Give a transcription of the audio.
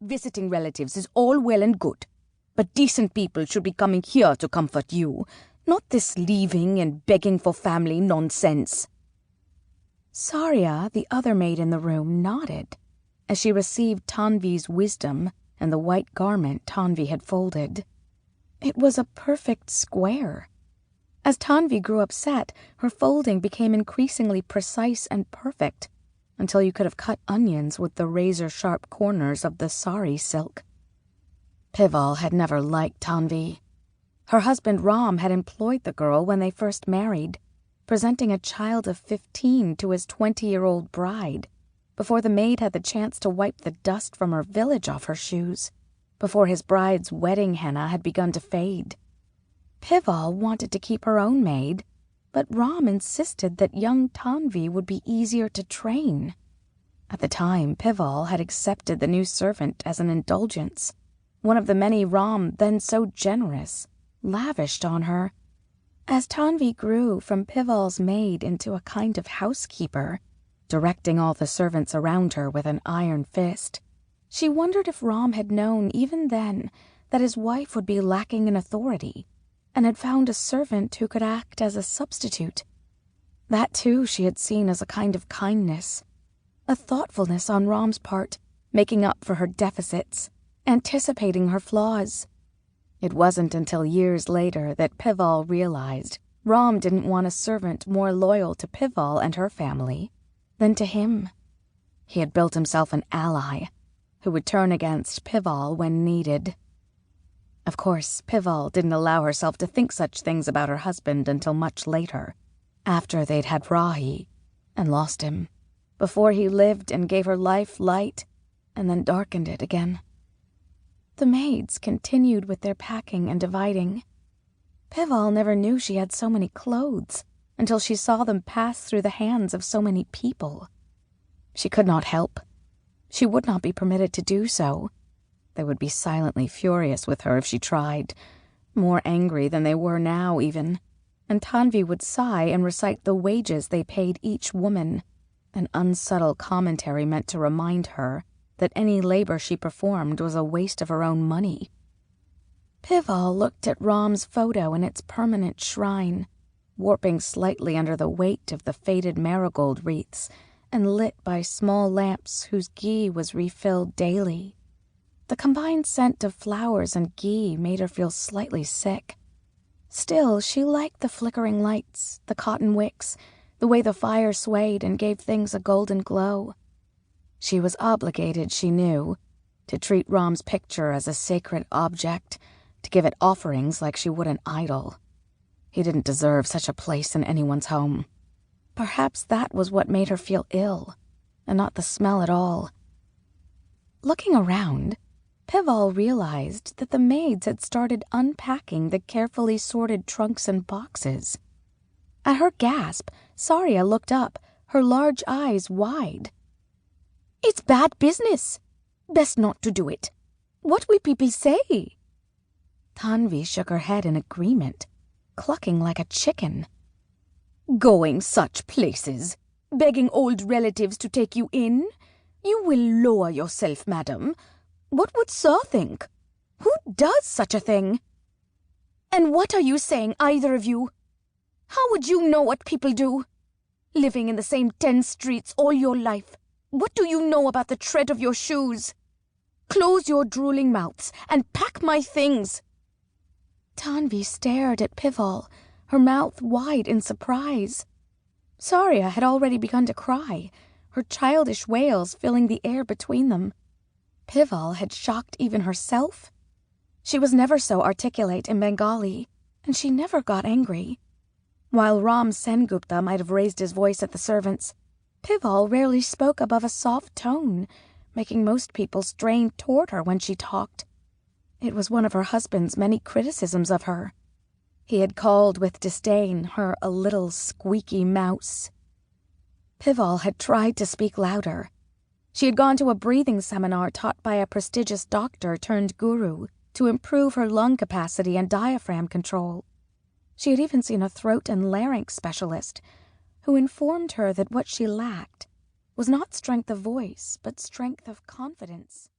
Visiting relatives is all well and good, but decent people should be coming here to comfort you, not this leaving and begging for family nonsense." Saria, the other maid in the room, nodded as she received Tanvi's wisdom and the white garment Tanvi had folded. It was a perfect square. As Tanvi grew upset, her folding became increasingly precise and perfect, until you could have cut onions with the razor-sharp corners of the sari silk. Pival had never liked Tanvi. Her husband Ram had employed the girl when they first married, presenting a child of 15 to his 20-year-old bride, before the maid had the chance to wipe the dust from her village off her shoes, before his bride's wedding henna had begun to fade. Pival wanted to keep her own maid, but Ram insisted that young Tanvi would be easier to train. At the time, Pival had accepted the new servant as an indulgence, one of the many Ram, then so generous, lavished on her. As Tanvi grew from Pival's maid into a kind of housekeeper, directing all the servants around her with an iron fist, she wondered if Ram had known even then that his wife would be lacking in authority, and had found a servant who could act as a substitute. That, too, she had seen as a kind of kindness, a thoughtfulness on Ram's part, making up for her deficits, anticipating her flaws. It wasn't until years later that Pival realized Ram didn't want a servant more loyal to Pival and her family than to him. He had built himself an ally who would turn against Pival when needed. Of course, Pival didn't allow herself to think such things about her husband until much later, after they'd had Rahi and lost him, before he lived and gave her life light and then darkened it again. The maids continued with their packing and dividing. Pival never knew she had so many clothes until she saw them pass through the hands of so many people. She could not help. She would not be permitted to do so. They would be silently furious with her if she tried, more angry than they were now even, and Tanvi would sigh and recite the wages they paid each woman, an unsubtle commentary meant to remind her that any labor she performed was a waste of her own money. Pival looked at Ram's photo in its permanent shrine, warping slightly under the weight of the faded marigold wreaths and lit by small lamps whose ghee was refilled daily. The combined scent of flowers and ghee made her feel slightly sick. Still, she liked the flickering lights, the cotton wicks, the way the fire swayed and gave things a golden glow. She was obligated, she knew, to treat Ram's picture as a sacred object, to give it offerings like she would an idol. He didn't deserve such a place in anyone's home. Perhaps that was what made her feel ill, and not the smell at all. Looking around, Pival realized that the maids had started unpacking the carefully sorted trunks and boxes. At her gasp, Saria looked up, her large eyes wide. "It's bad business. Best not to do it. What will people say?" Tanvi shook her head in agreement, clucking like a chicken. "Going such places, begging old relatives to take you in? You will lower yourself, madam. What would Sir think? Who does such a thing? And what are you saying, either of you? How would you know what people do? Living in the same 10 streets all your life, what do you know about the tread of your shoes? Close your drooling mouths and pack my things." Tanvi stared at Pival, her mouth wide in surprise. Saria had already begun to cry, her childish wails filling the air between them. Pival had shocked even herself. She was never so articulate in Bengali, and she never got angry. While Ram Sengupta might have raised his voice at the servants, Pival rarely spoke above a soft tone, making most people strain toward her when she talked. It was one of her husband's many criticisms of her. He had called with disdain her a little squeaky mouse. Pival had tried to speak louder. She had gone to a breathing seminar taught by a prestigious doctor turned guru to improve her lung capacity and diaphragm control. She had even seen a throat and larynx specialist, who informed her that what she lacked was not strength of voice, but strength of confidence.